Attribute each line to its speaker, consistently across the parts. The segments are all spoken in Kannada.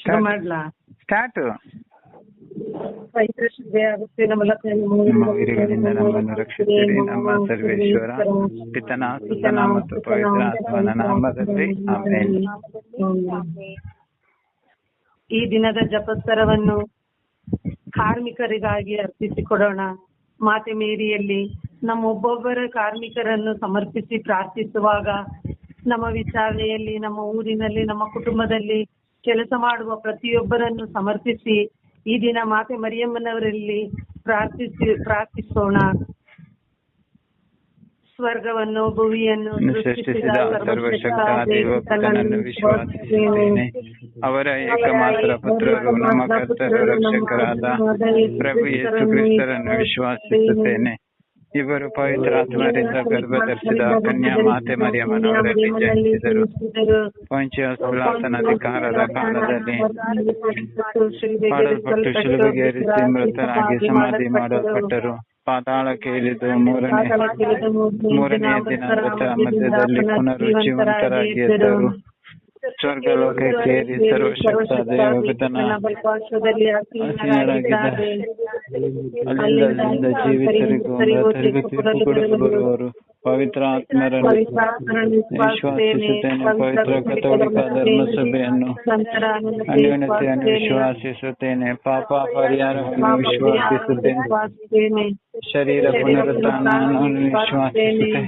Speaker 1: ಶುರು ಮಾಡ್ಲಾ?
Speaker 2: ಸ್ಟಾರ್ಟ್.
Speaker 1: ಪವಿತ್ರ ಶುದ್ಧಿ ಆಗುತ್ತೆ ನಮ್ಮ
Speaker 2: ನಮ್ಮ ವೀರಗಳಿಂದ ನಮ್ಮನ್ನು ರಕ್ಷಿಸಿರಿ, ನಮ್ಮ ಸರ್ವೇಶ್ವರ ಪಿತನ ಸುತನ ಮತ್ತು ಪವಿತ್ರ ಆತ್ಮನ ನಾಮದಲ್ಲಿ ಆಮೆನ್.
Speaker 1: ಈ ದಿನದ ಜಪಸ್ತರವನ್ನು ಕಾರ್ಮಿಕರಿಗಾಗಿ ಅರ್ಪಿಸಿಕೊಡೋಣ. ಮಾತೆ ಮೇರಿಯಲ್ಲಿ ನಮ್ಮೊಬ್ಬೊಬ್ಬರ ಕಾರ್ಮಿಕರನ್ನು ಸಮರ್ಪಿಸಿ ಪ್ರಾರ್ಥಿಸುವಾಗ ನಮ್ಮ ವಿಚಾರಣೆಯಲ್ಲಿ, ನಮ್ಮ ಊರಿನಲ್ಲಿ, ನಮ್ಮ ಕುಟುಂಬದಲ್ಲಿ ಕೆಲಸ ಮಾಡುವ ಪ್ರತಿಯೊಬ್ಬರನ್ನು ಸಮರ್ಪಿಸಿ ಈ ದಿನ ಮಾತೆ ಮರಿಯಮ್ಮನವರಲ್ಲಿ ಪ್ರಾರ್ಥಿಸೋಣ. ಸ್ವರ್ಗವನ್ನು ಭುವಿಯನ್ನು
Speaker 2: ಸೃಷ್ಟಿಸಿದ ಸರ್ವಶಕ್ತ ದೇವಪುತ್ರನನ್ನು ವಿಶ್ವಾಸಿಸುತ್ತೇನೆ. ಅವರ ಏಕಮಾತ್ರ ಪುತ್ರರು ನಮ್ಮ ಕರ್ತರು ರಕ್ಷಕರಾದ ಪ್ರಭು ಯೇಸು ಕ್ರಿಸ್ತರನ್ನು ವಿಶ್ವಾಸಿಸುತ್ತೇನೆ. ಇವರು ಪವಿತ್ರಾತ್ಮರಿಂದ ಗರ್ಭಧರಿಸಿದ ಕನ್ಯಾ ಮಾತೆ ಮರಿಯಮ್ಮನವರಲ್ಲಿ ಜನಿಸಿದರು. ಪೊಂಚಿಯಸ್ ಪಿಲಾತನ ಅಧಿಕಾರದ ಕಾಲದಲ್ಲಿ ಮಾಡಲ್ಪಟ್ಟು ಶಿಲುಬೆಗೇರಿಸಿ ಮೃತರಾಗಿ ಸಮಾಧಿ ಮಾಡಲ್ಪಟ್ಟರು. ಪಾತಾಳಕ್ಕೆ ಇಳಿದು ಮೂರನೆಯ ದಿನ ಮೃತರ ಮಧ್ಯದಲ್ಲಿ ಪುನರುಜ್ಜೀವಂತರಾಗಿ ಎದ್ದರು. ಸ್ವರ್ಗಲೋಕಕ್ಕೆ ಏರಿ ಸರ್ವಶಕ್ತ ದೇವಪಿತನ ಆಸೀನರಾಗಿದ್ದಾರೆ. ಅಲ್ಲಿಂದ ಜೀವಿತರಿಗೂ ಮೃತರಿಗೂ ತೀರ್ಪು ಕೊಡಲು ಬರುವರು. ಪವಿತ್ರ ಆತ್ಮರನ್ನು ವಿಶ್ವಾಸಿಸುತ್ತೇನೆ. ಪವಿತ್ರ ಕಥೋಲಿಕ ಧರ್ಮಸಭೆಯನ್ನು ಅನ್ಯೋನ್ಯತೆಯನ್ನು ವಿಶ್ವಾಸಿಸುತ್ತೇನೆ. ಪಾಪ ಪರಿಹಾರವನ್ನು ವಿಶ್ವಾಸಿಸುತ್ತೇನೆ. ಶರೀರ ಪುನರುತ್ಥಾನವನ್ನು ವಿಶ್ವಾಸಿಸುತ್ತೇನೆ.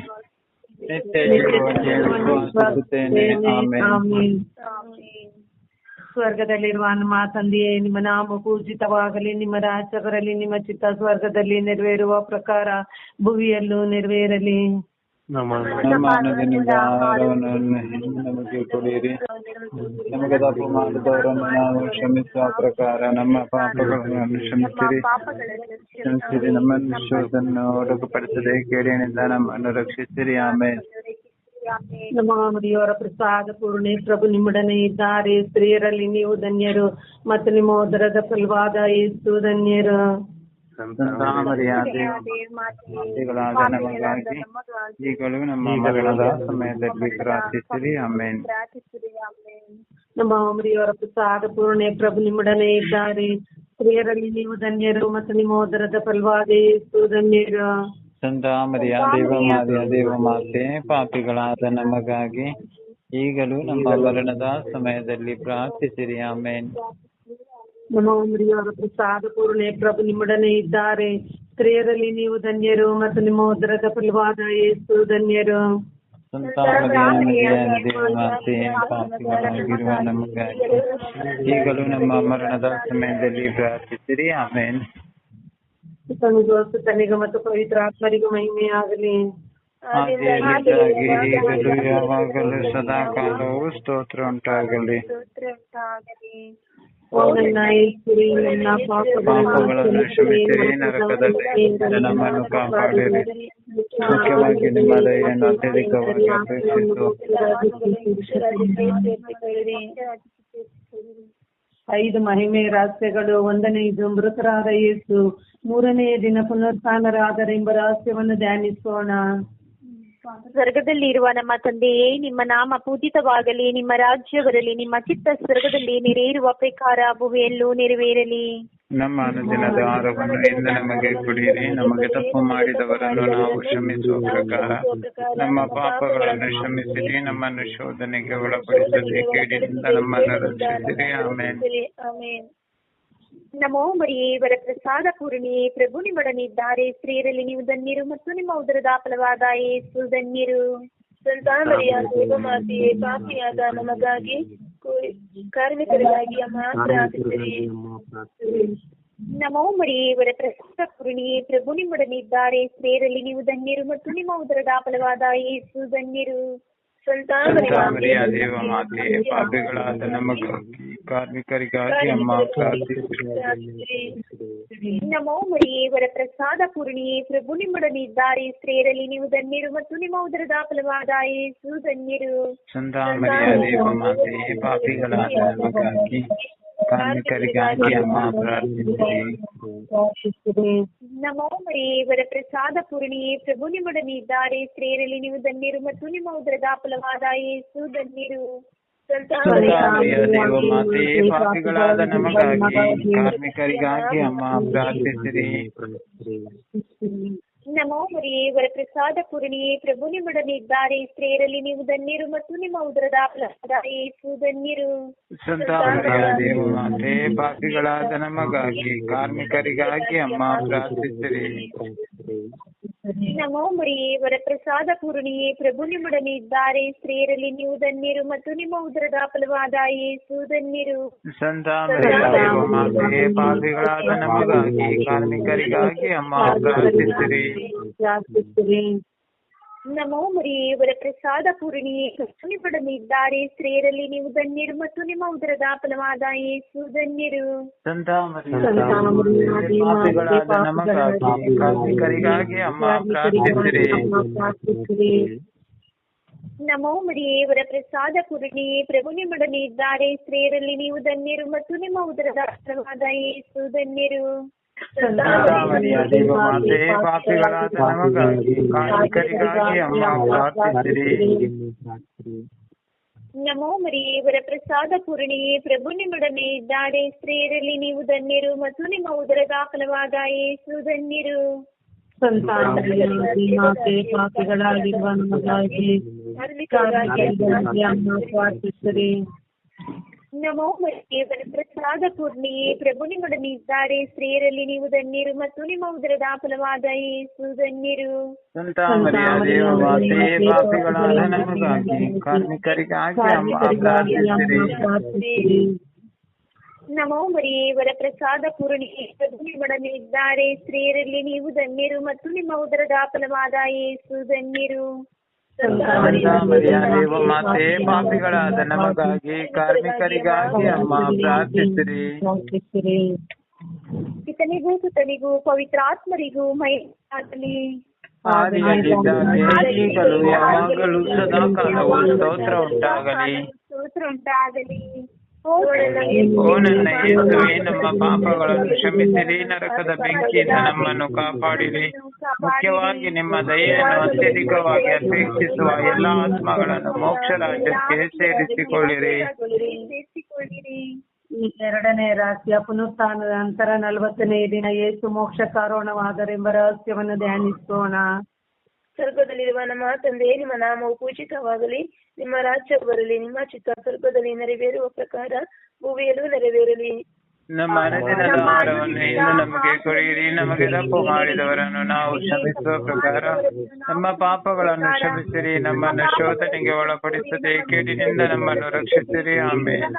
Speaker 2: ನಿತ್ಯ ಜೀವವನ್ನು ವಿಶ್ವಾಸಿಸುತ್ತೇನೆ. ಆಮೆನ್.
Speaker 1: ಸ್ವರ್ಗದಲ್ಲಿರುವ ನಮ್ಮ ತಂದೆಯೇ, ನಿಮ್ಮ ನಾಮ ಪೂಜಿತವಾಗಲಿ, ನಿಮ್ಮ ರಾಜ್ಯ ಬರಲಿ, ನಿಮ್ಮ ಚಿತ್ತ ಸ್ವರ್ಗದಲ್ಲಿ ನೆರವೇರುವ ಪ್ರಕಾರ ಭುವಿಯಲ್ಲೂ ನೆರವೇರಲಿ.
Speaker 2: ನಮ್ಮ ಅನುದಿನದ ಆಹಾರವನ್ನು ನಮಗೆ ಕೊಡಿರಿ. ನಮಗೆ ತಪ್ಪು ಮಾಡಿದವರನ್ನು ನಾವು ಕ್ಷಮಿಸುವ ಪ್ರಕಾರ ನಮ್ಮ ಪಾಪಗಳನ್ನು ಕ್ಷಮಿಸಿರಿ. ನಮ್ಮನ್ನು ಶೋಧನೆಯನ್ನು ಒಡಗುಪಡಿಸದೆ ಕೇಡಿನಿಂದ ನಮ್ಮನ್ನು ರಕ್ಷಿಸಿರಿ. ಆಮೆನ್.
Speaker 1: ನಮ್ಮ ಮರಿಯವರ ಪ್ರಸಾದ ಪೂರ್ಣೆ, ಪ್ರಭು ನಿಮ್ಮೊಡನೆ ಇದ್ದಾರೆ. ಸ್ತ್ರೀಯರಲ್ಲಿ ನೀವು ಧನ್ಯರು ಮತ್ತು ನಿಮ್ಮ ಉದರದ ಫಲವಾದ ಯೇಸು ಧನ್ಯರು.
Speaker 2: ಮರಿಯಾದೆಗಳಾದ ನಮಗಾಗಿ ಈಗಲೂ ನಮ್ಮ ಮರಣದ ಸಮಯದಲ್ಲಿ ಪ್ರಾರ್ಥಿಸಿರಿ. ಆಮೆನ್.
Speaker 1: ನಮ್ಮ ಮರಿಯವರ ಪ್ರಸಾದ ಪೂರ್ಣೆ, ಪ್ರಭು ನಿಮ್ಮೊಡನೆ ಇದ್ದಾರೆ. ಸ್ತ್ರೀಯರಲ್ಲಿ ನೀವು ಧನ್ಯರು ಮತ್ತು ನಿಮ್ಮ ಉದರದ ಫಲವಾದ ಯೇಸು ಧನ್ಯರು.
Speaker 2: ಸಂತ ಮರಿಯ ದೇವಮಾತೆ, ಪಾಪಿಗಳಾದ ನಮಗಾಗಿ ಈಗಲೂ ನಮ್ಮ ಮರಣದ ಸಮಯದಲ್ಲಿ ಪ್ರಾರ್ಥಿಸಿರಿ. ಆಮೆನ್.
Speaker 1: ನಮ್ಮ ಮರಿಯವರ ಪ್ರಸಾದ ಪೂರ್ಣೆ, ಪ್ರಭು ನಿಮ್ಮೊಡನೆ ಇದ್ದಾರೆ. ಸ್ತ್ರೀಯರಲ್ಲಿ ನೀವು ಧನ್ಯರು ಮತ್ತು ನಿಮ್ಮ ಉದರದ ಫಲವಾದ ಯೇಸು ಧನ್ಯರು.
Speaker 2: ಸಂತ ಮರಿಯ ದೇವಮಾತೆ, ಪಾಪಿಗಳಾಗಿರುವ ನಮಗಾಗಿ ಈಗಲೂ ನಮ್ಮ ಮರಣದ ಸಮಯದಲ್ಲಿ ಪ್ರಾರ್ಥಿಸಿರಿ. ಆಮೆನ್.
Speaker 1: ತನಿಗೂ ಮತ್ತು ಪವಿತ್ರ ಆತ್ಮರಿಗೂ ಮಹಿಮೆಯಾಗಲಿ.
Speaker 2: ಈಗಲೂ ಯಾವಾಗಲೂ ಸದಾ ಕಾಲವು ಸ್ತೋತ್ರ ಉಂಟಾಗಲಿ. ಪಾಪಗಳನ್ನು ಕ್ಷಮಿಸಿರಿ, ನರಕದಲ್ಲಿ ನಮ್ಮನ್ನು ಕಾಪಾಡಿರಿ. ಮುಖ್ಯವಾಗಿ ನಿಮ್ಮ ದಯೆಯನ್ನು ಅತ್ಯಧಿಕವಾಗಿ ಅಪೇಕ್ಷಿಸು.
Speaker 1: 5 ಮಹಿಮೆ ರಹಸ್ಯಗಳು. 1ನೇದು ಮೃತರಾದ ಯೇಸು. 3ನೇ ದಿನ ಪುನರುತ್ಥಾನರಾದರೆಂಬ ರಹಸ್ಯವನ್ನು ಧ್ಯಾನಿಸೋಣ.
Speaker 3: ಸ್ವರ್ಗದಲ್ಲಿ ಇರುವ ನಮ್ಮ ತಂದೆಯೇ, ನಿಮ್ಮ ನಾಮ ಪೂಜಿತವಾಗಲಿ, ನಿಮ್ಮ ರಾಜ್ಯ ಬರಲಿ, ನಿಮ್ಮ ಚಿತ್ತ ಸ್ವರ್ಗದಲ್ಲಿ ನೆರವೇರುವ ಪ್ರಕಾರ ಭುವಿಯಲ್ಲೂ ನೆರವೇರಲಿ.
Speaker 2: ನಮ್ಮ ಅನುದಿನದ ಆಹಾರವನ್ನು ಇಂದು ನಮಗೆ ಕೊಡಿರಿ. ನಮಗೆ ತಪ್ಪು ಮಾಡಿದವರನ್ನು ನಾವು ಕ್ಷಮಿಸುವ ಪ್ರಕಾರ ನಮ್ಮ ಪಾಪಗಳನ್ನು ಕ್ಷಮಿಸಿರಿ. ನಮ್ಮನ್ನು ಶೋಧನೆಗೆ ಒಳಪಡಿಸದೆ ಕೇಡಿನಿಂದ ನಮ್ಮನ್ನು ರಕ್ಷಿಸಿರಿ. ಆಮೆನ್.
Speaker 3: ನಮೋ ಮರಿಯೇ, ವರಪ್ರಸಾದ ಪೂರ್ಣಿಯೇ, ಪ್ರಭು ನಿಮ್ಮೊಡನಿದ್ದಾರೆ. ಸ್ತ್ರೀಯರಲ್ಲಿ ನೀವು ಧನ್ಯರು ಮತ್ತು ನಿಮ್ಮ ಉದರದ ಫಲವಾದ ಯೇಸು ಧನ್ಯರು. ಸಂತ ಮರಿಯ ದೇವಮಾತೆಯೇ, ಪಾಪಿಯಾದ ನಮಗಾಗಿ ಕಾರ್ಮಿಕರಿಗಾಗಿ ಪ್ರಾರ್ಥಿಸಿರಿ. ನಮೋ ಮರಿಯೇ, ವರಪ್ರಸಾದ ಪೂರ್ಣಿಯೇ, ಪ್ರಭು ನಿಮ್ಮೊಡನಿದ್ದಾರೆ. ಸ್ತ್ರೀಯರಲ್ಲಿ ನೀವು ಧನ್ಯರು ಮತ್ತು ನಿಮ್ಮ ಉದರದ ಫಲವಾದ ಯೇಸು ಧನ್ಯರು. ಸಂತ
Speaker 2: ಮರಿಯ ದೇವಮಾತೆಯೇ, ಪಾಪಿಗಳಾದ ನಮಗಾಗಿ ಕಾರ್ಮಿಕರಿಗಾಗಿ ಪ್ರಾರ್ಥಿಸಿರಿ.
Speaker 3: ನಮೋ ಮರಿಯೇ, ವರಪ್ರಸಾದ ಪೂರ್ಣಿಯೇ, ಪ್ರಭು ನಿಮ್ಮೊಡನಿದ್ದಾರೆ. ಸ್ತ್ರೀಯರಲ್ಲಿ ನೀವು ಧನ್ಯರು ಮತ್ತು ನಿಮ್ಮ ಉದರದ ಫಲವಾದ ಯೇಸು ಧನ್ಯರು.
Speaker 2: ಸಂತ ಮರಿಯ ದೇವಮಾತೆಯೇ, ಪಾಪಿಗಳಾದ ನಮಗಾಗಿ ಕಾರ್ಮಿಕರಿಗಾಗಿ ಪ್ರಾರ್ಥಿಸಿರಿ.
Speaker 3: ನಮೋ ಮರಿಯೇ, ವರಪ್ರಸಾದ ಪೂರ್ಣಿಯೇ, ಪ್ರಭು ನಿಮ್ಮೊಡನಿದ್ದಾರೆ. ಸ್ತ್ರೀಯರಲ್ಲಿ ನೀವು ಧನ್ಯರು ಮತ್ತು ನಿಮ್ಮ ಉದರದ ಫಲವಾದ ಯೇಸು ಧನ್ಯರು.
Speaker 2: ಸಂತಾಮರಿಯ ದೇವಮಾತೆ ಪಾಪಿಗಳಾದ ನಮಗಾಗಿ ಕಾರ್ಮಿಕರಿಗಾಗಿ ಅಮ್ಮ ಪ್ರಾರ್ಥಿಸಿರಿ.
Speaker 3: ನಮೋ ಮರಿಯೇ, ವರಪ್ರಸಾದ ಪೂರ್ಣಿಯೇ, ಪ್ರಭು ನಿಮ್ಮೊಡನೆ ಇದ್ದಾರೆ. ಸ್ತ್ರೀಯರಲ್ಲಿ ನೀವು ಧನ್ಯರು ಮತ್ತು ನಿಮ್ಮ ಉದರದ ಫಲವಾದ ಯೇಸು ಧನ್ಯರು.
Speaker 2: ಸಂತಾಮರಿಯ ದೇವಮಾತೆ ಪಾಪಿಗಳಾದ ನಮಗಾಗಿ ಕಾರ್ಮಿಕರಿಗಾಗಿ ಅಮ್ಮ ಪ್ರಾರ್ಥಿಸಿರಿ.
Speaker 3: ನಮೋ ಮರಿಯೇ, ವರಪ್ರಸಾದ ಪೂರ್ಣಿಯೇ, ಪ್ರಭು ನಿಮ್ಮೊಡನೆ ಇದ್ದಾರೆ. ಸ್ತ್ರೀಯರಲ್ಲಿ ನೀವು ಧನ್ಯರು ಮತ್ತು ನಿಮ್ಮ ಉದರದ ಫಲವಾದ ಯೇಸು ಧನ್ಯರು.
Speaker 2: ಸಂತಾಮರಿಯ ದೇವಮಾತೆ ಪಾಪಿಗಳಾದ ನಮಗಾಗಿ ಕಾರ್ಮಿಕರಿಗಾಗಿ ಅಮ್ಮ ಪ್ರಾರ್ಥಿಸಿರಿ.
Speaker 3: ನಮೋ ಮರಿಯೇ, ವರಪ್ರಸಾದ ಪೂರ್ಣಿಯೇ, ಪ್ರಭು ನಿಮ್ಮೊಡನೆ ಇದ್ದಾರೆ. ಸ್ತ್ರೀಯರಲ್ಲಿ ನೀವು ಧನ್ಯರು ಮತ್ತು ನಿಮ್ಮ ಉದರದ ಫಲವಾದ ಯೇಸು ಧನ್ಯರು.
Speaker 2: ಸಂತಾಮರಿಯ ಪಾಪಿಗಳಾದ ನಮಗಾಗಿ ಕಾರ್ಮಿಕರಿಗಾಗಿ ಅಮ್ಮ ಪ್ರಾರ್ಥಿಸಿರಿ.
Speaker 3: ನಮೋ ಮರಿಯೇ, ವರಪ್ರಸಾದ ಪೂರ್ಣಿಯೇ, ಪ್ರಭು ನಿಮ್ಮೊಡನೆ ಇದ್ದಾರೆ. ಸ್ತ್ರೀಯರಲ್ಲಿ ನೀವು ಧನ್ಯರು ಮತ್ತು ನಿಮ್ಮ ಉದರದ ಫಲವಾದ ಯೇಸು ಧನ್ಯರು.
Speaker 2: ಸಂತಾಮರಿಯ ದೇವಮಾತೆ ಪಾಪಿಗಳಾದ ನಮಗಾಗಿ ಕಾರ್ಮಿಕರಿಗಾಗಿ ಅಮ್ಮ ಪ್ರಾರ್ಥಿಸಿರಿ.
Speaker 3: ನಮೋ ಮರಿಯೇ, ವರಪ್ರಸಾದ ಪೂರ್ಣಿಯೇ, ಪ್ರಭು ನಿಮ್ಮೊಡನೆ ಇದ್ದಾರೆ. ಸ್ತ್ರೀಯರಲ್ಲಿ ನೀವು ಧನ್ಯರು ಮತ್ತು ನಿಮ್ಮ ಉದರದ ಫಲವಾದ ಯೇಸು ಧನ್ಯರು.
Speaker 1: ಸಂತಾಮರಿಯ ಮಾತೆ ಪಾಪಿಗಳಾಗಿರುವ ನಮಗಾಗಿ ಕಾರ್ಮಿಕರಿಗಾಗಿ ಅಮ್ಮ ಪ್ರಾರ್ಥಿಸಿರಿ.
Speaker 3: ನಮೋ ಮರಿಯೇ, ವರಪ್ರಸಾದ ಪೂರ್ಣಿಯೇ, ಪ್ರಭು ನಿಮ್ಮೊಡನೆ ಇದ್ದಾರೆ. ಸ್ತ್ರೀಯರಲ್ಲಿ ನೀವು ಧನ್ಯರು ಮತ್ತು ನಿಮ್ಮ ಉದರದ ಫಲವಾದ ಯೇಸು ಧನ್ಯರು.
Speaker 2: ಸಂತಾಮರಿಯ ದೇವಮಾತೆ ಪಾಪಿಗಳಾದ ನಮಗಾಗಿ ಕಾರ್ಮಿಕರಿಗಾಗಿ ಅಮ್ಮ ಪ್ರಾರ್ಥಿಸಿರಿ.
Speaker 3: ನಮೋ ಮರಿಯೇ, ವರಪ್ರಸಾದ ಪೂರ್ಣಿಯೇ, ಪ್ರಭು ನಿಮ್ಮೊಡನೆ ಇದ್ದಾರೆ. ಸ್ತ್ರೀಯರಲ್ಲಿ ನೀವು ಧನ್ಯರು ಮತ್ತು ನಿಮ್ಮ ಉದರದ ಫಲವಾದ ಯೇಸು ಧನ್ಯರು.
Speaker 2: ಸಂತಾಮರಿಯ ದೇವಮಾತೆ ಪಾಪಿಗಳಾದ ನಮಗಾಗಿ ಕಾರ್ಮಿಕರಿಗಾಗಿ ಅಮ್ಮ ಪ್ರಾರ್ಥಿಸಿರಿ.
Speaker 3: ಪಿತನಿಗೂ ಸುತನಿಗೂ ಪವಿತ್ರಾತ್ಮರಿಗೂ ಮಹಿಮೆಯಾಗಲಿ.
Speaker 2: ಆದಿಯಲ್ಲಿದ್ದಾಗೆ ಈಗಲೂ ಯಾವಾಗಲೂ ಸದಾಕಾಲವೂ ಸ್ತೋತ್ರ ಉಂಟಾಗಲಿ. ಓ ನನ್ನ ಯೇಸುವೇ, ನಮ್ಮ ಪಾಪಗಳನ್ನು ಕ್ಷಮಿಸಿರಿ, ನರಕದ ಬೆಂಕಿಯಿಂದ ನಮ್ಮನ್ನು ಕಾಪಾಡಿರಿ. ಮುಖ್ಯವಾಗಿ ನಿಮ್ಮ ದಯೆಯನ್ನು ಅತ್ಯಧಿಕವಾಗಿ ಅಪೇಕ್ಷಿಸುವ ಎಲ್ಲಾ ಆತ್ಮಗಳನ್ನು ಮೋಕ್ಷ ರಾಜ್ಯಕ್ಕೆ ಸೇರಿಸಿಕೊಳ್ಳಿರಿ.
Speaker 1: ಈ ಎರಡನೇ ರಹಸ್ಯ, ಪುನರುತ್ಥಾನದ ನಂತರ 40ನೇ ದಿನ ಯೇಸು ಮೋಕ್ಷಕಾರಣವಾದರೆಂಬ ರಹಸ್ಯವನ್ನು ಧ್ಯಾನಿಸೋಣ.
Speaker 3: ಸ್ವರ್ಗದಲ್ಲಿರುವ ನಮ್ಮ ತಂದೆ, ನಿಮ್ಮ ನಾಮವು ಪೂಜಿತವಾಗಲಿ, ನಿಮ್ಮ ರಾಜ್ಯ ಬರಲಿ, ನಿಮ್ಮ ಚಿತ್ತ ಸ್ವರ್ಗದಲ್ಲಿ ನೆರವೇರುವ ಪ್ರಕಾರ ಭೂಮಿಯಲ್ಲೂ ನೆರವೇರಲಿ.
Speaker 2: ನಮ್ಮ ಅನುದಿನದ ಆಹಾರವನ್ನು ಇಂದು ನಮಗೆ ಕೊಡಿರಿ. ನಮಗೆ ತಪ್ಪು ಮಾಡಿದವರನ್ನು ನಾವು ಕ್ಷಮಿಸುವ ಪ್ರಕಾರ ನಮ್ಮ ಪಾಪಗಳನ್ನು ಕ್ಷಮಿಸಿರಿ. ನಮ್ಮನ್ನು ಶೋಧನೆಗೆ ಒಳಪಡಿಸದೆ ಕೇಡಿನಿಂದ ನಮ್ಮನ್ನು ರಕ್ಷಿಸಿರಿ. ಆಮೇಲೆ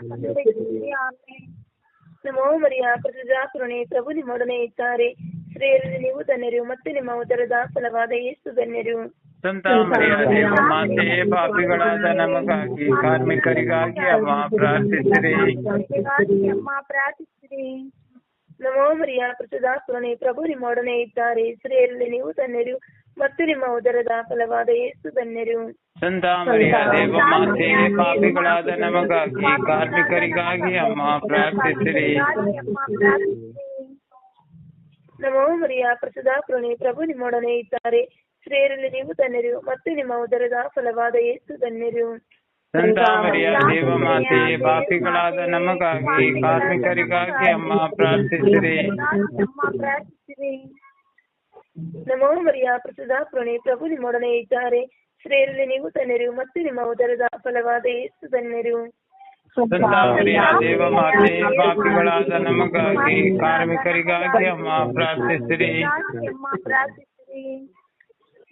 Speaker 3: ನಮೋ ಮರಿಯ ಪ್ರತಿಜಾ ಕರುಣೆ, ಪ್ರಭು ನಿಮ್ಮೊಡನೆ ಇದ್ದಾರೆ. ಸ್ತ್ರೀಯರಲ್ಲಿ ನೀವು ಧನ್ಯರು ಮತ್ತು ನಿಮ್ಮ ಉದರದ ಫಲವಾದ ಯೇಸು ಧನ್ಯರು.
Speaker 2: ಸಂತಾಮರಿಯ ದೇವಮಾತೆ ಪಾಪಿಗಳಾದ ನಮಗಾಗಿ ಕಾರ್ಮಿಕರಿಗಾಗಿ ಅಮ್ಮ ಪ್ರಾರ್ಥಿಸಿರಿ.
Speaker 3: ನಮೋ ಮರಿಯ ಪ್ರತಿಜಾ ಕರುಣೆ, ಪ್ರಭು ನಿಮ್ಮೊಡನೆ ಇದ್ದಾರೆ. ಸ್ತ್ರೀಯರಲ್ಲಿ ನೀವು ಧನ್ಯರು ಮತ್ತು ನಿಮ್ಮ ಉದರದ ಫಲವಾದ ಯೇಸು ಧನ್ಯರು.
Speaker 2: ಸಂತಾಮರಿಯ ದೇವಮಾತೆ ಪಾಪಿಗಳಾದ ನಮಗಾಗಿ ಕಾರ್ಮಿಕರಿಗಾಗಿ ಅಮ್ಮ ಪ್ರಾರ್ಥಿಸಿರಿ.
Speaker 3: ನಮೋ ಮರಿಯ ಪ್ರಸದಾ ಕರುಣೆ, ಪ್ರಭು ನಿಮ್ಮೊಡನೆ ಇದ್ದಾರೆ. ಸ್ತ್ರೀಯರಲ್ಲಿ ನೀವು ಧನ್ಯರು ಮತ್ತು ನಿಮ್ಮ ಉದರದ ಫಲವಾದ ಯೇಸು ಧನ್ಯರು.
Speaker 2: ಸಂತಾಮರಿಯ ದೇವಮಾತೆ ಪಾಪಿಗಳಾದ ನಮಗಾಗಿ ಕಾರ್ಮಿಕರಿಗಾಗಿ ಅಮ್ಮ ಪ್ರಾರ್ಥಿಸಿರಿ.
Speaker 3: ನಮೋ ಮರಿಯ ಪ್ರಸದಾ ಕರುಣೆ, ಪ್ರಭು ನಿಮ್ಮೊಡನೆ ಇದ್ದಾರೆ. ಸ್ತ್ರೀಯರಲ್ಲಿ ನೀವು ಧನ್ಯರು ಮತ್ತು ನಿಮ್ಮ ಉದರದ ಫಲವಾದ ಯೇಸು ಧನ್ಯರು.
Speaker 2: ಸಂತಾಮರಿಯ ದೇವಮಾತೆ ಪಾಪಿಗಳಾದ ನಮಗಾಗಿ ಕಾರ್ಮಿಕರಿಗಾಗಿ ಅಮ್ಮ ಪ್ರಾರ್ಥಿಸಿರಿ.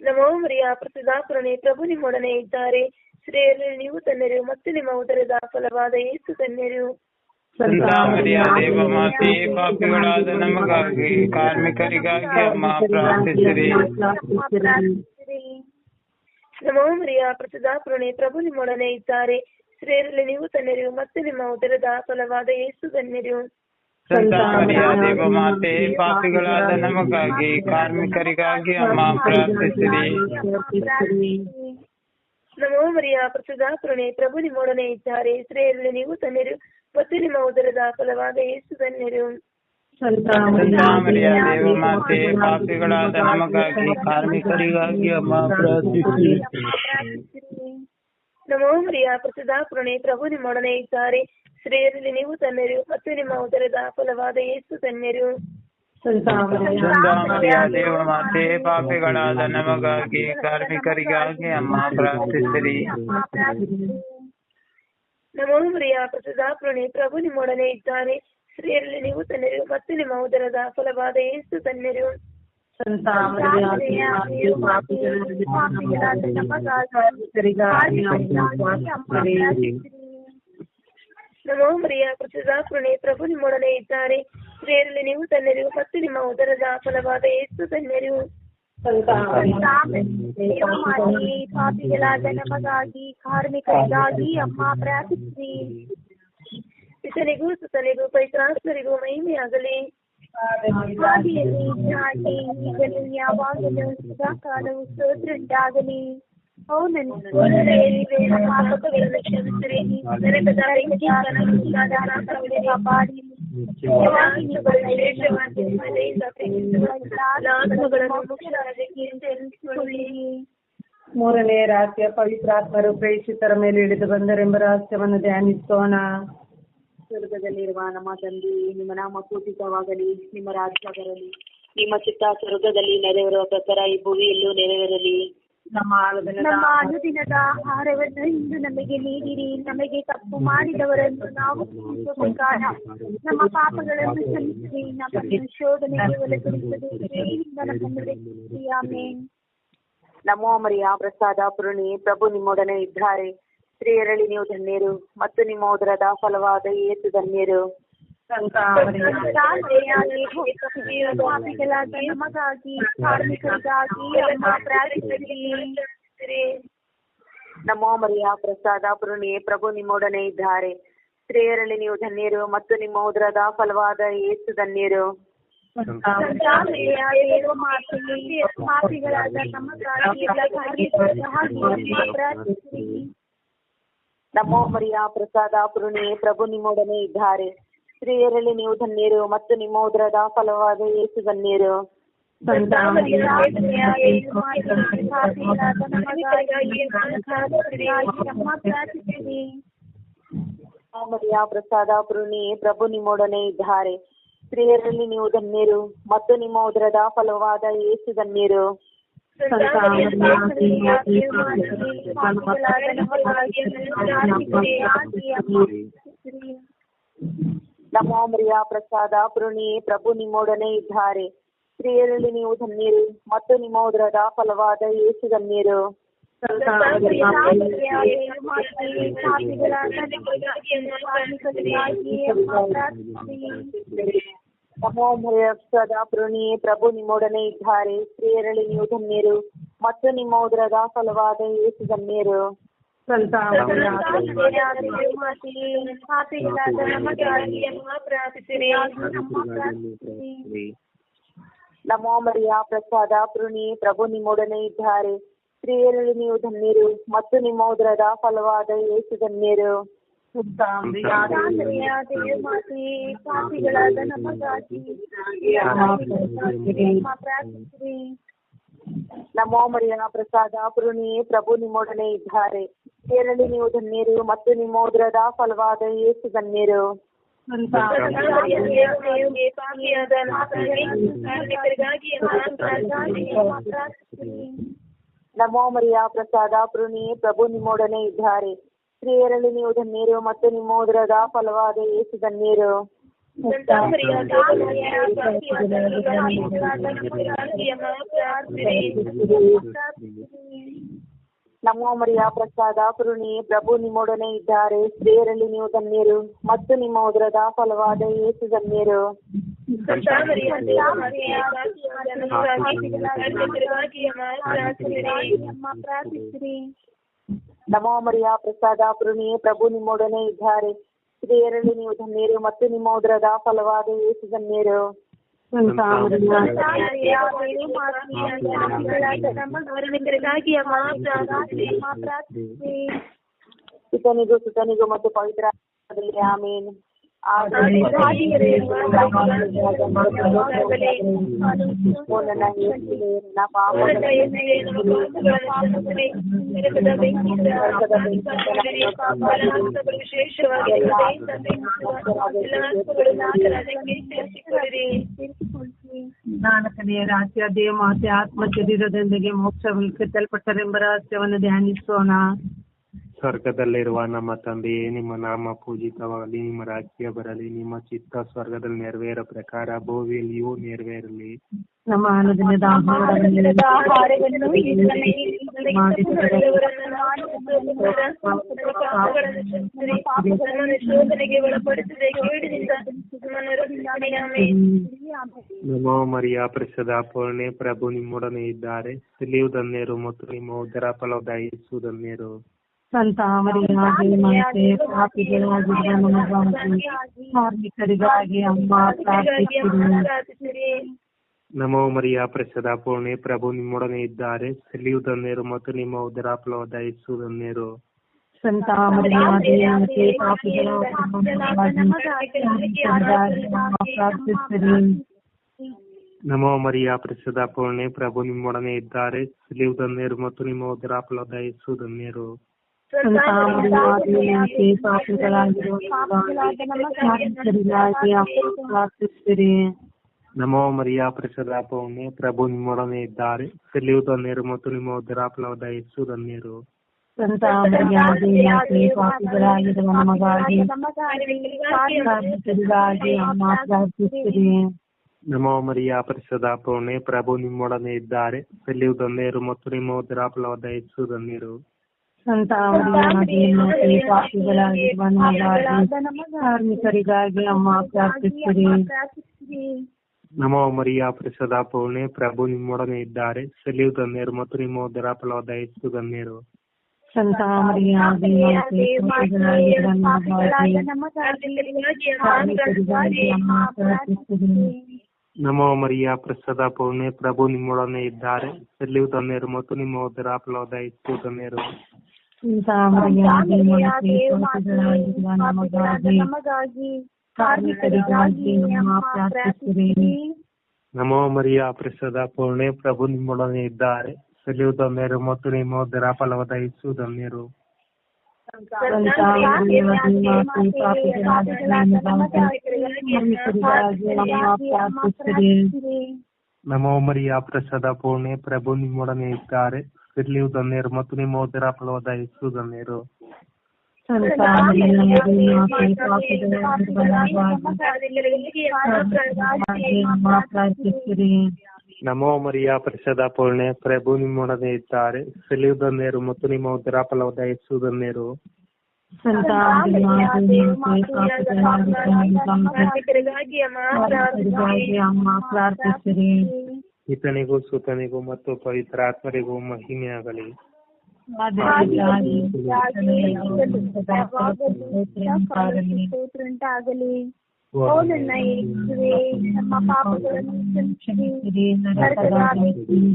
Speaker 3: ನಮೋ ಮರಿಯ ಪ್ರಸದಾ ಕರುಣೆ, ಪ್ರಭು ನಿಮ್ಮೊಡನೆ ಇದ್ದಾರೆ. ಸ್ತ್ರೀಯರಲ್ಲಿ ನೀವು ಧನ್ಯರು ಮತ್ತು ನಿಮ್ಮ ಉದರದ ಫಲವಾದ ಯೇಸು ಧನ್ಯರು.
Speaker 2: ಸಂತಾಮರಿಯ ದೇವಮಾತೆ ಪಾಪಿಗಳಾದ ನಮಗಾಗಿ ಕಾರ್ಮಿಕರಿಗಾಗಿ ಅಮ್ಮ ಪ್ರಾರ್ಥಿಸಿರಿ.
Speaker 3: ನಮೋ ಮರಿಯ ಪ್ರಸದಾ ಕರುಣೆ, ಪ್ರಭು ನಿಮ್ಮೊಡನೆ ಇದ್ದಾರೆ. ಸ್ತ್ರೀಯರಲ್ಲಿ ನೀವು ಧನ್ಯರು ಮತ್ತು ನಿಮ್ಮ ಉದರದ ಫಲವಾದ ಯೇಸು ಧನ್ಯರು.
Speaker 2: ಸಂತಾಮರಿಯ ದೇವಮಾತೆ ಪಾಪಿಗಳಾದ ನಮಗಾಗಿ ಕಾರ್ಮಿಕರಿಗಾಗಿ ಅಮ್ಮ ಪ್ರಾರ್ಥಿಸಿರಿ.
Speaker 3: ನಮೋ ಮರಿಯ ಪ್ರಸದಾ ಕರುಣೆ, ಪ್ರಭು ನಿಮ್ಮೊಡನೆ ಇದ್ದಾರೆ. ಸ್ತ್ರೀಯರಲ್ಲಿ ನೀವು ಧನ್ಯರು ಮತ್ತು ನಿಮ್ಮ ಉದರದ ಫಲವಾದ ಯೇಸು ಧನ್ಯರು.
Speaker 2: ಸಂತಾಮರಿಯ ದೇವಮಾತೆ ಪಾಪಿಗಳಾದ ನಮಗಾಗಿ ಕಾರ್ಮಿಕರಿಗಾಗಿ ಅಮ್ಮ ಪ್ರಾರ್ಥಿಸಿರಿ.
Speaker 3: ನಮೋ ಮರಿಯ ಪ್ರಸಿದ್ಧ ಕರುಣೆ ಪ್ರಭು ನಿಮ್ಮೊಡನೆ ಇದ್ದಾರೆ, ಸ್ತ್ರೀಯರಲ್ಲಿ ನೀವು ಧನ್ಯರು ಮತ್ತು ನಿಮ್ಮ ಉದರದ ಫಲವಾದ ಯೇಸು ಧನ್ಯರು.
Speaker 2: ಸಂತಾಮರಿಯ ದೇವಮಾತೆ, ಪಾಪಿಗಳಾದ ನಮಗಾಗಿ ಕಾರ್ಮಿಕರಿಗಾಗಿ ಅಮ್ಮ ಪ್ರಾರ್ಥಿಸಿರಿ.
Speaker 3: ನಮೋ ಮರಿಯ ಪ್ರಸಿದ್ಧ ಕರುಣೆ ಪ್ರಭು ನಿಮ್ಮೊಡನೆ ಇದ್ದಾರೆ, ಸ್ತ್ರೀಯರಲ್ಲಿ ನೀವು ಧನ್ಯರು ಮತ್ತು ನಿಮ್ಮ ಉದರದ ಫಲವಾದ ಯೇಸು ಧನ್ಯರು. ನಮೋ ಮರಿಯ ಪ್ರಸಿದ್ಧ ಕರುಣೆ ಪ್ರಭು ನಿಮ್ಮೊಡನೆ ಇದ್ದಾರೆ, ಸ್ತ್ರೀಯರಲ್ಲಿ ನೀವು ಧನ್ಯರು ಮತ್ತು ನಿಮ್ಮ ಉದರದ ಫಲವಾದ ಯೇಸು ಧನ್ಯರು. ಪಾಪಿಗಳಾದ ನಮಗಾಗಿ ಕಾರ್ಮಿಕರಿಗಾಗಿ ಅಮ್ಮ ಪ್ರಾರ್ಥಿಸಿರಿ. ಪಿತನಿಗೂ ಸುತನಿಗೂ ಪವಿತ್ರಾತ್ಮರಿಗೂ ಮಹಿಮೆಯಾಗಲಿ, ಈಗಲೂ ಯಾವಾಗಲೂ ಸದಾಕಾಲವು ಸ್ತೋತ್ರ ಉಂಟಾಗಲಿ. ಓ ನನ್ನ ಪಾಪಗಳನ್ನು ಕ್ಷಮಿಸಿರಿ, ನರಕದ ಕಾಪಾಡಿ,
Speaker 1: ಮೂರನೇ ರಹಸ್ಯ, ಪವಿತ್ರಾತ್ಮರು ಪ್ರೇಷಿತರ ಮೇಲೆ ಇಳಿದು ಬಂದರೆಂಬ ರಹಸ್ಯವನ್ನು ಧ್ಯಾನಿಸೋಣ.
Speaker 4: ಸ್ವರ್ಗದಲ್ಲಿರುವ ನಮ್ಮ ತಂದೆ, ನಿಮ್ಮ ನಾಮ ಪೂಜಿತವಾಗಲಿ, ನಿಮ್ಮ ರಾಜ್ಯ ಬರಲಿ, ನಿಮ್ಮ ಚಿತ್ತ ಸ್ವರ್ಗದಲ್ಲಿ ನೆರವೇರುವ ಪ್ರಕಾರ ಈ ಭೂಮಿಯಲ್ಲೂ ನೆರವೇರಲಿ.
Speaker 3: ನಮ್ಮ ಅನುದಿನದ ಆಹಾರವನ್ನು ಇಂದು ನಮಗೆ ನೀಡಿರಿ, ನಮಗೆ ತಪ್ಪು ಮಾಡಿದವರನ್ನು ನಾವು ಕ್ಷಮಿಸುವ, ನಮ್ಮ ಪಾಪಗಳನ್ನು ಕ್ಷಮಿಸಿರಿ, ನಮ್ಮನ್ನು ಶೋಧನೆಗೆ ಒಳಪಡಿಸದೆ ನಮ್ಮನ್ನು ರಕ್ಷಿಸಿರಿ. ಆಮೆನ್.
Speaker 4: ನಮೋ ಮರಿಯ ಪ್ರಸಾದ ಪೂರ್ಣಿ, ಪ್ರಭು ನಿಮ್ಮೊಡನೆ ಇದ್ದಾರೆ, ಸ್ತ್ರೀಯರಲ್ಲಿ ನೀವು ಧನ್ಯರು ಮತ್ತು ನಿಮ್ಮ ಉದರದ ಫಲವಾದ ಯೇಸು ಧನ್ಯರು.
Speaker 3: ನಮಗಾಗಿ ಕಾರ್ಮಿಕರಿಗಾಗಿ ಅಮ್ಮ ಪ್ರಾರ್ಥಿಸಿರಿ.
Speaker 4: ನಮೋ ಮರಿಯ ಪ್ರಸಾದ ಪೂರ್ಣಿ, ಪ್ರಭು ನಿಮ್ಮೊಡನೆ ಇದ್ದಾರೆ, ಸ್ತ್ರೀಯರಲ್ಲಿ ನೀವು ಧನ್ಯರು ಮತ್ತು ನಿಮ್ಮ ಉದರದ ಫಲವಾದ ಯೇಸು ಧನ್ಯರು.
Speaker 3: ಪಾಪಿಗಳಾದ ನಮಗಾಗಿ ಪ್ರಾರ್ಥಿಸಿರಿ.
Speaker 4: ನಮೋ ಮರಿಯ ಪ್ರಸಾದ ಪೂರ್ಣಿ, ಪ್ರಭು ನಿಮ್ಮೊಡನೆ ಇದ್ದಾರೆ, ಸ್ತ್ರೀಯರಲ್ಲಿ ನೀವು ಧನ್ಯರು ಮತ್ತು ನಿಮ್ಮ ಉದರದ ಫಲವಾದ ಯೇಸು ಧನ್ಯರು. ಮರಿಯ ಪ್ರಸಾದ ಪೂರ್ಣಿ, ಪ್ರಭು ನಿಮ್ಮೊಡನೆ ಇದ್ದಾರೆ, ಸ್ತ್ರೀಯರಲ್ಲಿ ನೀವು ಧನ್ಯರು ಮತ್ತು ನಿಮ್ಮ ಉದರದ ಫಲವಾದ ಯೇಸು ಧನ್ಯರು. ನಮೋ ಮರಿಯ ಪ್ರಸಾದ ಪೂರ್ಣಿ, ಪ್ರಭು ನಿಮ್ಮೊಡನೆ ಇದ್ದಾರೆ, ಸ್ತ್ರೀಯರಲ್ಲಿ ನೀವು ಧನ್ಯರು ಮತ್ತು ನಿಮ್ಮ ಉದರದ ಫಲವಾದ ಯೇಸು ಧನ್ಯರು. ನಮೋ ಮರಿಯ ಪ್ರಸಾದ ಪೂರ್ಣಿ, ಪ್ರಭು ನಿಮ್ಮೊಡನೆ ಇದ್ದಾರೆ, ಸ್ತ್ರೀಯರಲ್ಲಿ ನೀವು ಧನ್ಯರು ಮತ್ತು ನಿಮ್ಮ ಉದರದ ಫಲವಾದ ಯೇಸು ಧನ್ಯರು. ನಮೋ ಮರಿಯ ಪ್ರಸಾದ ಪೂರ್ಣಿ, ಪ್ರಭು ನಿಮ್ಮೊಡನೆ ಇದ್ದಾರೆ, ಸ್ತ್ರೀಯರಲ್ಲಿ ನೀವು ಧನ್ಯರು ಮತ್ತು ನಿಮ್ಮ ಉದರದ ಫಲವಾದ ಯೇಸು ಧನ್ಯರು. ನಮೋ ಮರಿಯ ಪ್ರಸಾದ ಪೂರ್ಣಿ, ಪ್ರಭು ನಿಮ್ಮೊಡನೆ ಇದ್ದಾರೆ, ಸ್ತ್ರೀಯರಲ್ಲಿ ನೀವು ಧನ್ಯರು ಮತ್ತು ನಿಮ್ಮ ಉದರದ ಫಲವಾದ ಯೇಸು ಧನ್ಯರು. ನಮೋ ಮರಿಯ ಪ್ರಸಾದ ಪೂರ್ಣಿ, ಪ್ರಭು ನಿಮ್ಮೊಡನೆ ಇದ್ದಾರೆ, ಸ್ತ್ರೀಯರಲ್ಲಿ ನೀವು ಧನ್ಯರು ಮತ್ತು ನಿಮ್ಮ ಉದರದ ಫಲವಾದ ಯೇಸು ಧನ್ಯರು. ನಮೋ ಮರಿಯ ಪ್ರಸಾದ ಪೂರ್ಣಿ, ಪ್ರಭು ನಿಮ್ಮೊಡನೆ ಇದ್ದಾರೆ, ಸ್ತ್ರೀಯರಲ್ಲಿ ನೀವು ಧನ್ಯರು ಮತ್ತು ನಿಮ್ಮ ಉದರದ ಫಲವಾದ ಯೇಸು ಧನ್ಯರು. ನಮೋ ಮರಿಯ ಪ್ರಸಾದ ಪೂರ್ಣಿ, ಪ್ರಭು ನಿಮ್ಮೊಡನೆ ಇದ್ದಾರೆ, ಸ್ತ್ರೀಯರಲ್ಲಿ ನೀವು ಧನ್ಯರು ಮತ್ತು ನಿಮ್ಮ ಉದರದ ಫಲವಾದ ಯೇಸು ಧನ್ಯರು. ಪಿತನಿಗೂ ಸುತನಿಗೂ ಮತ್ತು ಪವಿತ್ರ ಆಮೇನ್.
Speaker 1: ನಾಲ್ಕನೆಯ ರಹಸ್ಯ ದೇವಮಾತೆ ಆತ್ಮ ಶರೀರದೊಂದಿಗೆ ಮೋಕ್ಷ ಕೆತ್ತಲ್ಪಟ್ಟರೆಂಬ ರಹಸ್ಯವನ್ನು ಧ್ಯಾನಿಸೋಣ.
Speaker 5: ಸ್ವರ್ಗದಲ್ಲಿರುವ ನಮ್ಮ ತಂದೆಯೇ, ನಿಮ್ಮ ನಾಮ ಪೂಜಿತವಾಗಲಿ, ನಿಮ್ಮ ರಾಜ್ಯ ಬರಲಿ, ನಿಮ್ಮ ಚಿತ್ತ ಸ್ವರ್ಗದಲ್ಲಿ ನೆರವೇರೋ ಪ್ರಕಾರ ಭೂಮಿಯಲ್ಲಿಯೂ ನೆರವೇರಲಿ.
Speaker 1: ನಮ್ಮ ಅನುದಿನದ ಆಹಾರವನ್ನು
Speaker 3: ಶೋಧನೆಗೆ ಒಳಪಡಿಸದೆ ಕೇಳಿನಿಂದ
Speaker 5: ನಮೋ ಮರಿಯ ಪ್ರಸಾದ ಪೂರ್ಣೆ, ಪ್ರಭು ನಿಮ್ಮೊಡನೆ ಇದ್ದಾರೆ, ಸ್ತ್ರೀಯು ಧನ್ಯರು ಮತ್ತು ನಿಮ್ಮ ಉದರ ಫಲವಾದ ಯೇಸು ಧನ್ಯರು.
Speaker 1: ಸಂತ ಮರಿಯಾಗಿ ಪಾಪಿಗಳಾಗಿರುವ ನಮಗಾಗಿ ಕಾರ್ಮಿಕರಿಗಾಗಿ ಅಮ್ಮ ಪ್ರಾರ್ಥಿಸಿರಿ.
Speaker 5: ನಮೋ ಮರಿಯ ಪ್ರಸಾದ ಪೂರ್ಣೆ, ಪ್ರಭು ನಿಮ್ಮೊಡನೆ ಇದ್ದಾರೆ, ಸ್ತ್ರೀಯು ಧನ್ಯರು ಮತ್ತು ನಿಮ್ಮ ಉದರ ಫಲವಾದ ಯೇಸು ಧನ್ಯರು.
Speaker 1: ಸಂತ ಮರಿಯಾಗಿ ಪಾಪಿಗಳಾಗಿರುವ ನಮಗಾಗಿ ಪ್ರಾರ್ಥಿಸಿರಿ.
Speaker 5: ನಮೋ ಮರಿಯ ಪ್ರಸಾದ ಪೂರ್ಣೆ, ಪ್ರಭು ನಿಮ್ಮೊಡನೆ ಇದ್ದಾರೆ, ಸ್ತ್ರೀಯು ಧನ್ಯರು ಮತ್ತು ನಿಮ್ಮ ಉದರ ಫಲವಾದ ಯೇಸು ಧನ್ಯರು.
Speaker 1: ಸಂತ ಮರಿಯಾಗಿ ಪಾಪಿಗಳಾಗಿರುವ ನಮಗಾಗಿ ಪ್ರಾರ್ಥಿಸಿರಿ.
Speaker 5: ನಮೋ ಮರಿಯ ಪ್ರಸಾದ ಪೂರ್ಣೆ, ಪ್ರಭು ನಿಮ್ಮೊಡನೆ ಇದ್ದಾರೆ, ಸ್ತ್ರೀಯು ಧನ್ಯರು ಮತ್ತು ನಿಮ್ಮ ಉದರ ಫಲವಾದ ಯೇಸು ಧನ್ಯರು.
Speaker 1: ಸಂತ ಮರಿಯಾಗಿ ಪಾಪಿಗಳಾಗಿರುವ ನಮಗಾಗಿ ಕಾರ್ಮಿಕರಿಗಾಗಿ ಅಮ್ಮ ಪ್ರಾರ್ಥಿಸಿರಿ.
Speaker 5: ನಮೋ ಮರಿಯ ಪ್ರಸಾದ ಪೂರ್ಣೆ, ಪ್ರಭು ನಿಮ್ಮೊಡನೆ ಇದ್ದಾರೆ, ಸ್ತ್ರೀಯು ಧನ್ಯರು ಮತ್ತು ನಿಮ್ಮ ಉದರ ಫಲವಾದ ಯೇಸು ಧನ್ಯರು.
Speaker 1: ಸಂತ ಮರಿಯಾಗಿ ಪಾಪಿಗಳಾಗಿರುವ ನಮಗಾಗಿ ಕಾರ್ಮಿಕರಿಗಾಗಿ ಅಮ್ಮ ಪ್ರಾರ್ಥಿಸಿರಿ.
Speaker 5: ನಮೋ ಮರಿಯ ಪ್ರಸಾದ ಪೂರ್ಣೆ, ಪ್ರಭು ನಿಮ್ಮೊಡನೆ ಇದ್ದಾರೆ, ಸ್ತ್ರೀಯು ಧನ್ಯರು ಮತ್ತು ನಿಮ್ಮ ಉದರ ಫಲವಾದ ಯೇಸು ಧನ್ಯರು.
Speaker 1: ಸಂತ ಮರಿಯಾಗಿ ಪಾಪಿಗಳಾಗಿರುವ ನಮಗಾಗಿ ಕಾರ್ಮಿಕರಿಗಾಗಿ ಅಮ್ಮ ಪ್ರಾರ್ಥಿಸಿರಿ.
Speaker 5: ನಮೋ ಮರಿಯ ಪ್ರಸಾದ ಪೂರ್ಣೆ, ಪ್ರಭು ನಿಮ್ಮೊಡನೆ ಇದ್ದಾರೆ, ಸ್ತ್ರೀಯು ಧನ್ಯರು ಮತ್ತು ನಿಮ್ಮ ಉದರ ಫಲವಾದ ಯೇಸು ಧನ್ಯರು.
Speaker 1: ಸಂತ ಮರಿಯಾಗಿ ಪಾಪಿಗಳಾಗಿರುವ ನಮಗಾಗಿ ಕಾರ್ಮಿಕರಿಗಾಗಿ ಅಮ್ಮ ಪ್ರಾರ್ಥಿಸಿರಿ.
Speaker 5: ನಮೋ ಮರಿಯ ಪ್ರಸಾದ ಪೂರ್ಣೆ, ಪ್ರಭು ನಿಮ್ಮೊಡನೆ ಇದ್ದಾರೆ, ಸ್ತ್ರೀಯು ಧನ್ಯರು ಮತ್ತು ನಿಮ್ಮ ಉದರ ಫಲವಾದ ಯೇಸು ಧನ್ಯರು.
Speaker 1: ಸಂತ ಮರಿಯಾಗಿ ಪಾಪಿಗಳಾಗಿರುವ ನಮಗಾಗಿ ಅಮ್ಮ ಪ್ರಾರ್ಥಿಸಿರಿ.
Speaker 5: ನಮೋ ಮರಿಯ ಪ್ರಸಾದ ಪೂರ್ಣೆ, ಪ್ರಭು ನಿಮ್ಮೊಡನೆ ಇದ್ದಾರೆ, ಸ್ತ್ರೀಯು ಧನ್ಯರು ಮತ್ತು ನಿಮ್ಮ ಉದರ ಫಲವಾದ ಯೇಸು ಧನ್ಯರು.
Speaker 1: ಸಂತ ಮರಿಯಾಗಿ ಪಾಪಿಗಳಾಗಿರುವ ನಮಗಾಗಿ ಅಮ್ಮ ಪ್ರಾರ್ಥಿಸಿರಿ.
Speaker 5: ನಮೋ ಮರಿಯ ಪ್ರಸಾದ ಪೂರ್ಣೆ, ಪ್ರಭು ನಿಮ್ಮೊಡನೆ ಇದ್ದಾರೆ, ಸ್ತ್ರೀಯು ಧನ್ಯರು ಮತ್ತು ನಿಮ್ಮ ಉದರ ಫಲವಾದ ಯೇಸು ಧನ್ಯರು.
Speaker 1: ಸಂತ ಮರಿಯಾಗಿ ಪಾಪಿಗಳಾಗಿರುವ ನಮಗಾಗಿ ಅಮ್ಮ ಪ್ರಾರ್ಥಿಸಿರಿ.
Speaker 5: ಈತನಿಗೂ ಸುತನಿಗೂ ಮತ್ತು ಪವಿತ್ರ ಆತ್ಮರಿಗೂ ಮಹಿಮೆ ಆಗಲಿ.
Speaker 3: ಓ ನನ್ನ ಯೇಸುವೇ, ನಮ್ಮ ಪಾಪಗಳನ್ನು ಕ್ಷಮಿಸಿರಿ,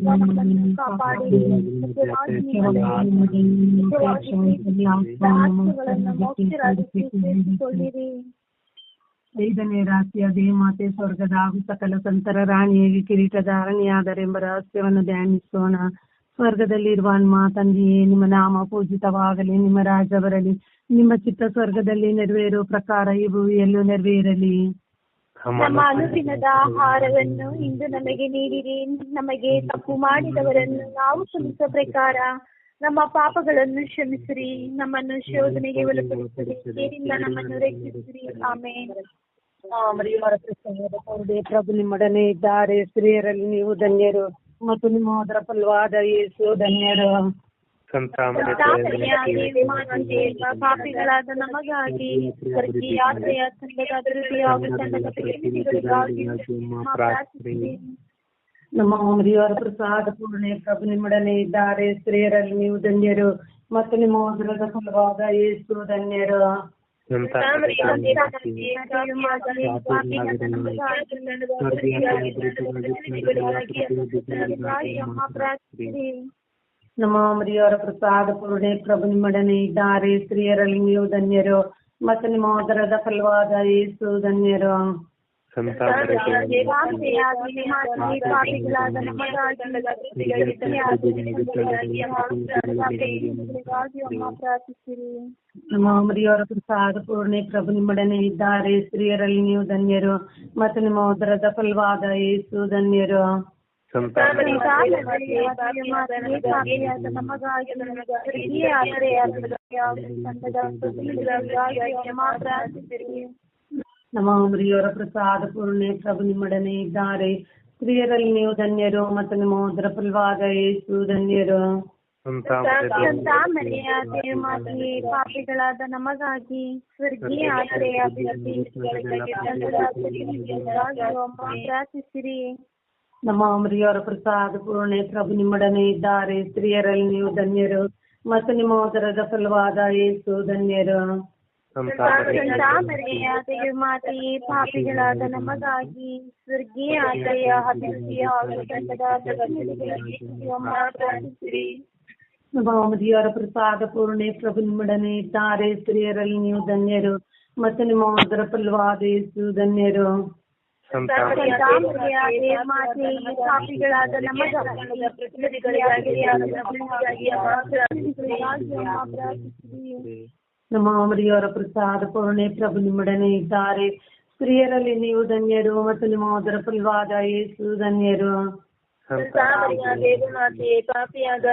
Speaker 3: ನಮ್ಮನ್ನು ಕಾಪಾಡಿ, ಮೋಕ್ಷರಾಜ್ಯಕ್ಕೆ.
Speaker 1: ಐದನೇ ರಹಸ್ಯ ದೇವಮಾತೆ ಸ್ವರ್ಗದ ಹಾಗೂ ಸಕಲ ಸಂತರ ರಾಣಿಯಾಗಿ ಕಿರೀಟಧಾರಣಿಯಾದರೆಂಬ ರಹಸ್ಯವನ್ನು ಧ್ಯಾನಿಸೋಣ. ಸ್ವರ್ಗದಲ್ಲಿರುವ ನಮ್ಮ ತಂದೆಯೇ, ನಿಮ್ಮ ನಾಮ ಪೂಜಿತವಾಗಲಿ, ನಿಮ್ಮ ರಾಜ್ಯ ಬರಲಿ, ನಿಮ್ಮ ಚಿತ್ತ ಸ್ವರ್ಗದಲ್ಲಿ ನೆರವೇರೋ ಪ್ರಕಾರ ಈ ಭೂಮಿಯಲ್ಲೂ ನೆರವೇರಲಿ.
Speaker 3: ನಮ್ಮ ಅನುದಿನದ ಆಹಾರವನ್ನು ಇಂದು ನಮಗೆ ನೀಡಿರಿ. ನಮಗೆ ತಪ್ಪು ಮಾಡಿದವರನ್ನು ನಾವು ಕ್ಷಮಿಸುವ ಪ್ರಕಾರ ನಮ್ಮ ಪಾಪಗಳನ್ನು ಕ್ಷಮಿಸಿರಿ. ನಮ್ಮನ್ನು ಶೋಧನೆಗೆ ಒಳಪಡಿಸಿರಿ, ಕೇಡಿನಿಂದ ನಮ್ಮನ್ನು ರಕ್ಷಿಸಿರಿ. ಆಮೆನ್.
Speaker 1: ಪ್ರಭು ನಿಮ್ಮೊಡನೆ ಇದ್ದಾರೆ, ಸ್ತ್ರೀಯರಲ್ಲಿ ನೀವು ಧನ್ಯರು ಮತ್ತು ನಿಮ್ಮ ಉದರ ಫಲವಾದ ಯೇಸು ಧನ್ಯರು.
Speaker 3: ಪಾಪಿಗಳಾದ ನಮಗಾಗಿ ಯಾತ್ರೆಯ ಸಂಘದ ಅಭಿವೃದ್ಧಿ ಹಾಗೂ ಸಂಘದ ಪ್ರತಿನಿಧಿಗಳಿಗಾಗಿ ಪ್ರಾರ್ಥಿಸಿರಿ.
Speaker 1: ನಮ್ಮ ಮರಿಯವರ ಪ್ರಸಾದ ಪೂರ್ಣೆ, ಪ್ರಭು ನಿಮ್ಮೊಡನೆ ಇದ್ದಾರೆ, ಸ್ತ್ರೀಯರಲ್ಲಿ ನೀವು ಧನ್ಯರು ಮತ್ತು ನಿಮ್ಮ ಉದರದ ಫಲವಾದ ಯೇಸು ಧನ್ಯರು. ನಮ್ಮ ಮರಿಯವರ ಪ್ರಸಾದ ಪೂರ್ಣೆ, ಪ್ರಭು ನಿಮ್ಮೊಡನೆ ಇದ್ದಾರೆ, ಸ್ತ್ರೀಯರಲ್ಲಿ ನೀವು ಧನ್ಯರು ಮತ್ತು ನಿಮ್ಮ ಉದರದ ಫಲವಾದ ಯೇಸು ಧನ್ಯರು.
Speaker 5: ಸಂತ
Speaker 1: ನಮ್ಮ ಮರಿಯವರ ಪ್ರಸಾದ ಪೂರ್ಣೆ ಪ್ರಭು ನಿಮ್ಮೊಡನೆ ಇದ್ದಾರೆ, ಸ್ತ್ರೀಯರಲ್ಲಿ ನೀವು ಧನ್ಯರು ಮತ್ತು ನಿಮ್ಮ ಉದರದ ಫಲವಾದ ಯೇಸು ಧನ್ಯರು. ನಮ್ಮ ಮರಿಯವರ ಪ್ರಸಾದ ಪೂರ್ಣೆ ಪ್ರಭು ನಿಮ್ಮೊಡನೆ ಇದ್ದಾರೆ, ಸ್ತ್ರೀಯರಲ್ಲಿ ನೀವು ಧನ್ಯರು ಮತ್ತು ನಿಮ್ಮ ಉದರ ಫಲವಾದ ಯೇಸು ಧನ್ಯರು.
Speaker 3: ಪಾಪಿಗಳಾದ ನಮಗಾಗಿ ಸ್ವರ್ಗೀಯ ಆಶ್ರಯ ಪ್ರಾರ್ಥಿಸಿರಿ.
Speaker 1: ನಮ್ಮ ಮರಿಯವರ ಪ್ರಸಾದ ಪೂರ್ಣೆ ಪ್ರಭು ನಿಮ್ಮೊಡನೆ ಇದ್ದಾರೆ, ಸ್ತ್ರೀಯರಲ್ಲಿ ನೀವು ಧನ್ಯರು ಮತ್ತು ನಿಮ್ಮ ಉದರದ ಫಲವಾದ ಯೇಸು ಧನ್ಯರು.
Speaker 3: ಮಾತೆಯೇ ಪಾಪಿಗಳಾದ ನಮಗಾಗಿ ಸ್ವರ್ಗೀಯ ಆಶ್ರಯ ಪ್ರಾರ್ಥಿಸಿರಿ.
Speaker 1: ನಮ್ಮ ಮರಿಯವರ ಪ್ರಸಾದ ಪೂರ್ಣೆ ಪ್ರಭು ನಿಮ್ಮೊಡನೆ ಇದ್ದಾರೆ, ಸ್ತ್ರೀಯರಲ್ಲಿ ನೀವು ಧನ್ಯರು ಮತ್ತು ನಿಮ್ಮ ಉದರ ಫಲವಾದ ಯೇಸು ಧನ್ಯರು.
Speaker 3: ಪಾಪಿಗಳಾದ
Speaker 1: ನಮ್ಮ ಮರಿಯವರ ಪ್ರಸಾದ ಪೂರ್ಣೆ ಪ್ರಭು ನಿಮ್ಮೊಡನೆ ಇದ್ದಾರೆ, ಸ್ತ್ರೀಯರಲ್ಲಿ ನೀವು ಧನ್ಯರು ಮತ್ತು ನಿಮ್ಮ ಉದರ ಫಲವಾದ ಯೇಸು ಧನ್ಯರು.
Speaker 3: ಪಾಪಿಯಾದ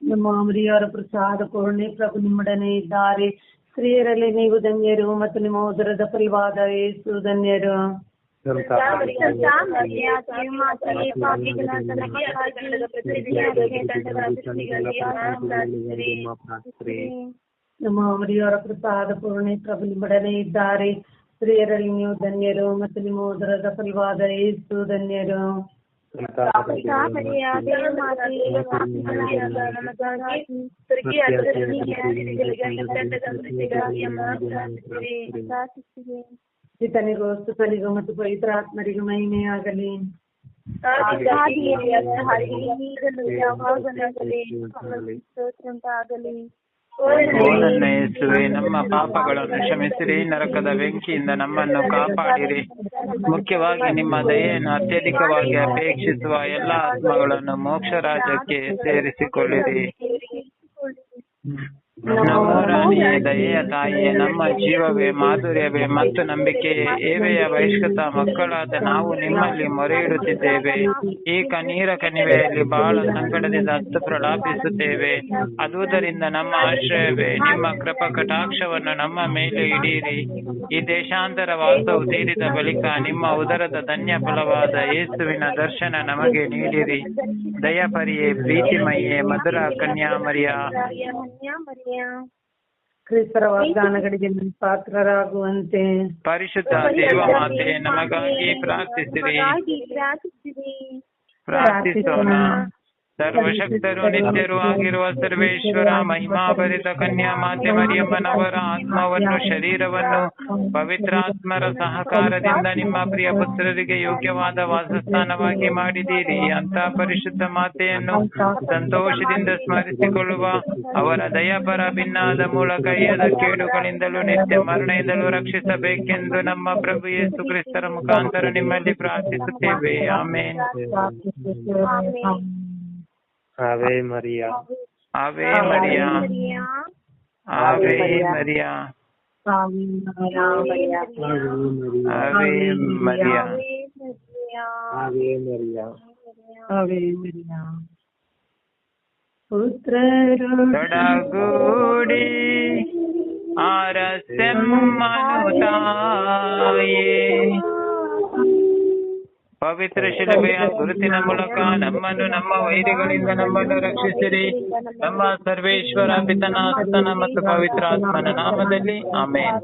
Speaker 1: ನಮ್ಮ ಮರಿಯವರ ಪ್ರಸಾದ ಪೂರ್ಣೆ ಪ್ರಭು ನಿಮ್ಮೊಡನೆ ಇದ್ದಾರೆ, ಸ್ತ್ರೀಯರಲ್ಲಿ ನೀವು ಧನ್ಯರು ಮತ್ತು ನಿಮ್ಮ ಉದರದ ಫಲವಾದ ಯೇಸು ಧನ್ಯರು. ನಮ್ಮ ಮರಿಯವರ ಪ್ರಸಾದ ಪೂರ್ಣೆ ಪ್ರಭು ನಿಮ್ಮೊಡನೆ ಇದ್ದಾರೆ, ಸ್ತ್ರೀಯರಲ್ಲಿ ನೀವು ಧನ್ಯರು ಮತ್ತು ನಿಮ್ಮ ಉದರದ ಫಲವಾದ ಯೇಸು ಧನ್ಯರು. ಪಿತನಿಗೂ ಸುತನಿಗೂ ಮತ್ತು ಪವಿತ್ರ ಆತ್ಮರಿಗೂ ಮಹಿಮೆಯಾಗಲಿ.
Speaker 2: ಓ ನನ್ನ ಯೇಸುವೆ, ನಮ್ಮ ಪಾಪಗಳನ್ನು ಕ್ಷಮಿಸಿರಿ, ನರಕದ ಬೆಂಕಿಯಿಂದ ನಮ್ಮನ್ನು ಕಾಪಾಡಿರಿ. ಮುಖ್ಯವಾಗಿ ನಿಮ್ಮ ದಯೆಯನ್ನು ಅತ್ಯಧಿಕವಾಗಿ ಅಪೇಕ್ಷಿಸುವ ಎಲ್ಲ ಆತ್ಮಗಳನ್ನು ಮೋಕ್ಷ ರಾಜ್ಯಕ್ಕೆ ಸೇರಿಸಿಕೊಳ್ಳಿರಿ. ನಮೋ ರಾಣಿಯೇ, ದಯೆಯ ತಾಯಿಯೇ, ನಮ್ಮ ಜೀವವೇ, ಮಾಧುರ್ಯವೇ ಮತ್ತು ನಂಬಿಕೆಯೇ, ಏವೆಯ ಬಹಿಷ್ಕೃತ ಮಕ್ಕಳಾದ ನಾವು ನಿಮ್ಮಲ್ಲಿ ಮೊರೆ ಇಡುತ್ತಿದ್ದೇವೆ. ಈ ಕಣ್ಣೀರ ಕಣಿವೆಯಲ್ಲಿ ಬಹಳ ಸಂಕಟದಿಂದ ಹತ್ತು ಪ್ರಲಾಪಿಸುತ್ತೇವೆ. ಅದುದರಿಂದ ನಮ್ಮ ಆಶ್ರಯವೇ, ನಿಮ್ಮ ಕೃಪಾ ಕಟಾಕ್ಷವನ್ನು ನಮ್ಮ ಮೇಲೆ ಇಡೀರಿ. ಈ ದೇಶಾಂತರ ವಾಸವು ತೀರಿದ ಬಳಿಕ ನಿಮ್ಮ ಉದರದ ಧನ್ಯ ಫಲವಾದ ಯೇಸುವಿನ ದರ್ಶನ ನಮಗೆ ನೀಡಿರಿ. ದಯಾಪರಿಯೇ, ಪ್ರೀತಿಮಯೇ, ಮಧುರ ಕನ್ಯಾಮರಿಯ,
Speaker 1: ಕ್ರಿಸ್ತರ ವಾಗ್ದಾನಗಳಿಗೆ ಪಾತ್ರರಾಗುವಂತೆ
Speaker 2: ಪರಿಶುದ್ಧ ದೇವಮಾತೆ ನಮಗಾಗಿ ಪ್ರಾರ್ಥಿಸಿರಿ. ಪ್ರಾರ್ಥಿಸೋಣ. ಸರ್ವಶಕ್ತರು ನಿತ್ಯರೂ ಆಗಿರುವ ಸರ್ವೇಶ್ವರ, ಮಹಿಮಾಭರಿತ ಕನ್ಯಾ ಮಾತೆ ಮರಿಯಮ್ಮನವರ ಆತ್ಮವನ್ನು, ಶರೀರವನ್ನು ಪವಿತ್ರಾತ್ಮರ ಸಹಕಾರದಿಂದ ನಿಮ್ಮ ಪ್ರಿಯ ಪುತ್ರರಿಗೆ ಯೋಗ್ಯವಾದ ವಾಸಸ್ಥಾನವಾಗಿ ಮಾಡಿದ್ದೀರಿ. ಅಂತ ಪರಿಶುದ್ಧ ಮಾತೆಯನ್ನು ಸಂತೋಷದಿಂದ ಸ್ಮರಿಸಿಕೊಳ್ಳುವ, ಅವರ ದಯಾಪರ ಭಿನ್ನಾದ ಮೂಲಕ ಏದ ಕೇಡುಗಳಿಂದಲೂ ನಿತ್ಯ ಮರಣದಿಂದಲೂ ರಕ್ಷಿಸಬೇಕೆಂದು ನಮ್ಮ ಪ್ರಭು ಯೇಸು ಕ್ರಿಸ್ತರ ಮುಖಾಂತರ ನಿಮ್ಮಲ್ಲಿ ಪ್ರಾರ್ಥಿಸುತ್ತೇವೆ. ಆಮೇನ್.
Speaker 5: ಆವೆ ಮರಿಯಾ,
Speaker 2: ಆವೆ ಮರಿಯಾ, ಆವೆ ಮರಿಯಾ, ಆವೆ ಮರಿಯಾ,
Speaker 5: ಆವೆ ಮರಿಯಾ,
Speaker 1: ಆವೆ ಮರಿಯಾ. ಪುತ್ರರು
Speaker 2: ತೊಡಗೂಡಿ ಆರಸೆಮ್ಮನು ತಾಯೇ, ಪವಿತ್ರ ಶಿಲುಬೆಯ ಗುರುತಿನ ಮೂಲಕ ನಮ್ಮನ್ನು ನಮ್ಮ ವೈರಿಗಳಿಂದ ನಮ್ಮನ್ನು ರಕ್ಷಿಸಿರಿ. ನಮ್ಮ ಸರ್ವೇಶ್ವರ ಪಿತನ, ಸುತನ ಮತ್ತು ಪವಿತ್ರಾತ್ಮನ ನಾಮದಲ್ಲಿ ಆಮೇನ್.